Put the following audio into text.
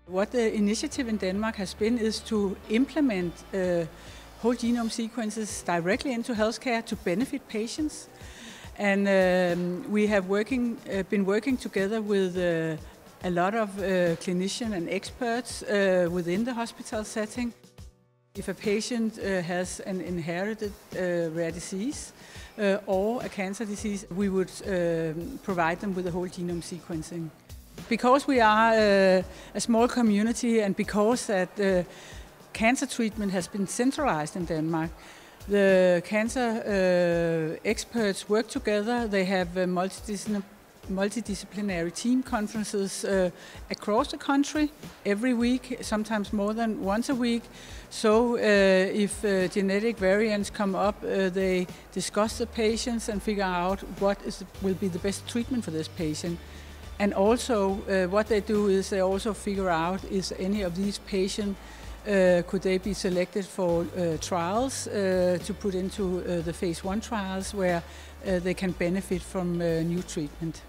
What the initiative in Denmark has been is to implement whole genome sequences directly into healthcare to benefit patients. And we have been working together with a lot of clinicians and experts within the hospital setting. If a patient has an inherited rare disease or a cancer disease, we would provide them with a whole genome sequencing. Because we are a small community and because that cancer treatment has been centralized in Denmark, the cancer experts work together. They have multidisciplinary team conferences across the country every week, sometimes more than once a week. So if genetic variants come up, they discuss the patients and figure out what will be the best treatment for this patient. And also what they do is they also figure out is any of these patients could they be selected for trials to put into the phase 1 trials where they can benefit from new treatment.